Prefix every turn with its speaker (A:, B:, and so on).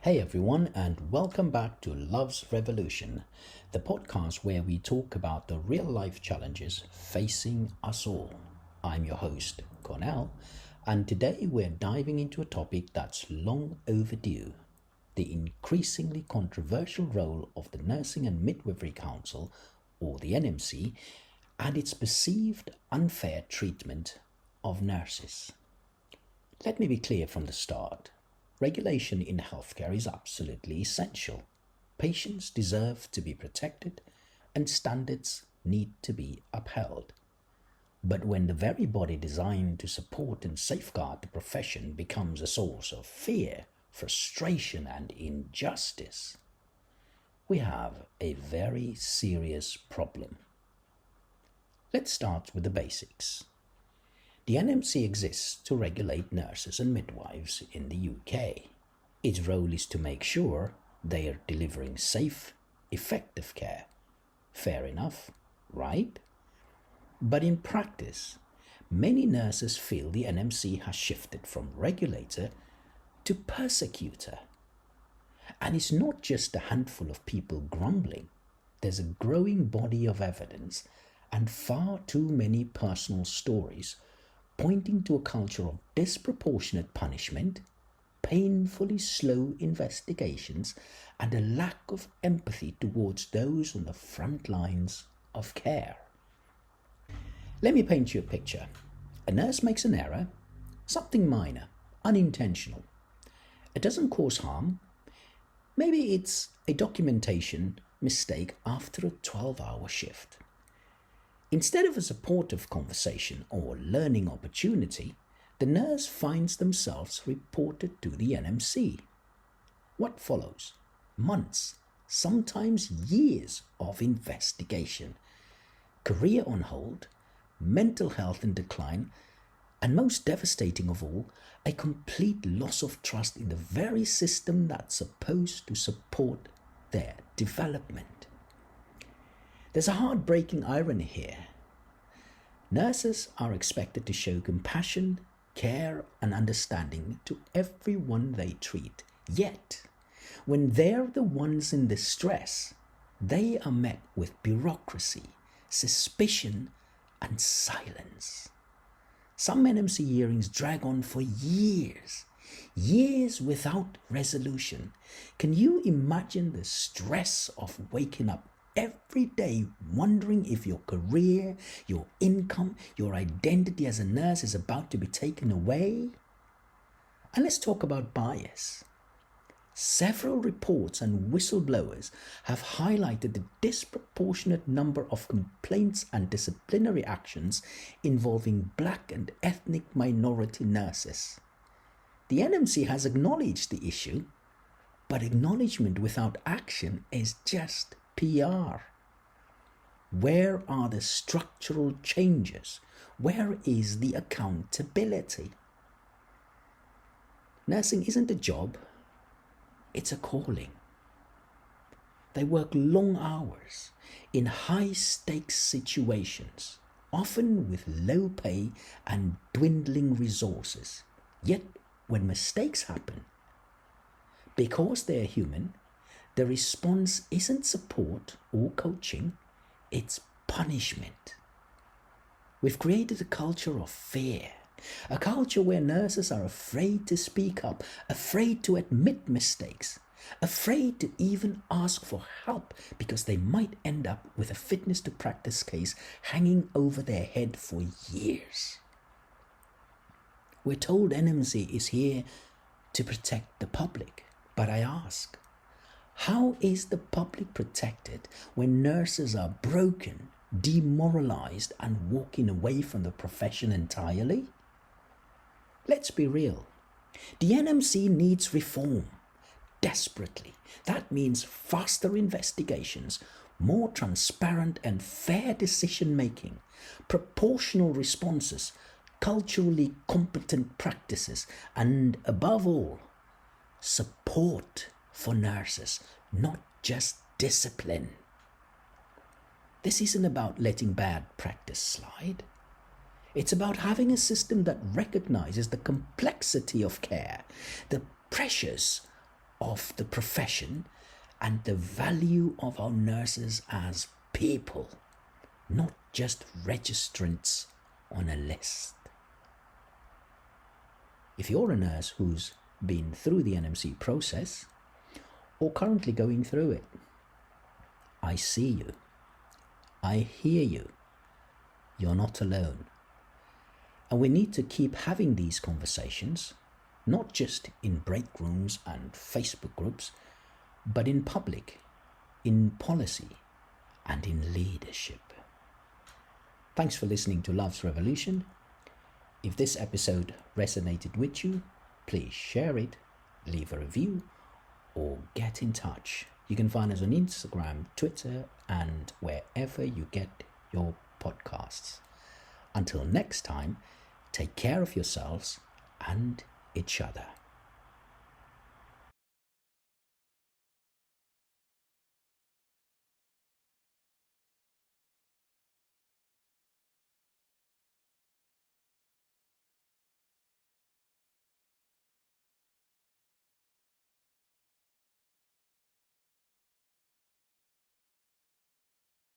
A: Hey everyone, and welcome back to Love's Revolution, the podcast where we talk about the real life challenges facing us all. I'm your host, Cornell, and today we're diving into a topic that's long overdue: the increasingly controversial role of the Nursing and Midwifery Council, or the NMC, and its perceived unfair treatment of nurses. Let me be clear from the start. Regulation in healthcare is absolutely essential. Patients deserve to be protected and standards need to be upheld. But when the very body designed to support and safeguard the profession becomes a source of fear, frustration, and injustice, we have a very serious problem. Let's start with the basics. The NMC exists to regulate nurses and midwives in the UK. Its role is to make sure they are delivering safe, effective care. Fair enough, right? But in practice, many nurses feel the NMC has shifted from regulator to persecutor. And it's not just a handful of people grumbling. There's a growing body of evidence and far too many personal stories pointing to a culture of disproportionate punishment, painfully slow investigations, and a lack of empathy towards those on the front lines of care. Let me paint you a picture. A nurse makes an error, something minor, unintentional. It doesn't cause harm. Maybe it's a documentation mistake after a 12-hour shift. Instead of a supportive conversation or learning opportunity, the nurse finds themselves reported to the NMC. What follows? Months, sometimes years of investigation, career on hold, mental health in decline, and most devastating of all, a complete loss of trust in the very system that's supposed to support their development. There's a heartbreaking irony here. Nurses are expected to show compassion, care, and understanding to everyone they treat. Yet, when they're the ones in distress, they are met with bureaucracy, suspicion, and silence. Some NMC hearings drag on for years without resolution. Can you imagine the stress of waking up every day wondering if your career, your income, your identity as a nurse is about to be taken away? And let's talk about bias. Several reports and whistleblowers have highlighted the disproportionate number of complaints and disciplinary actions involving black and ethnic minority nurses. The NMC has acknowledged the issue, but acknowledgement without action is just PR. Where are the structural changes? Where is the accountability? Nursing isn't a job, it's a calling. They work long hours in high-stakes situations, often with low pay and dwindling resources. Yet, when mistakes happen, because they're human, the response isn't support or coaching, it's punishment. We've created a culture of fear, a culture where nurses are afraid to speak up, afraid to admit mistakes, afraid to even ask for help because they might end up with a fitness to practice case hanging over their head for years. We're told NMC is here to protect the public, but I ask, how is the public protected when nurses are broken, demoralized, and walking away from the profession entirely? Let's be real. The NMC needs reform desperately. That means faster investigations, more transparent and fair decision making, proportional responses, culturally competent practices, and above all, support for nurses, not just discipline. This isn't about letting bad practice slide. It's about having a system that recognizes the complexity of care, the pressures of the profession and the value of our nurses as people, not just registrants on a list. If you're a nurse who's been through the NMC process or currently going through it, I see you. I hear you. You're not alone. And we need to keep having these conversations, not just in break rooms and Facebook groups, but in public, in policy, and in leadership. Thanks for listening to Love's Revolution. If this episode resonated with you, please share it, leave a review, or get in touch. You can find us on Instagram, Twitter, and wherever you get your podcasts. Until next time, take care of yourselves and each other.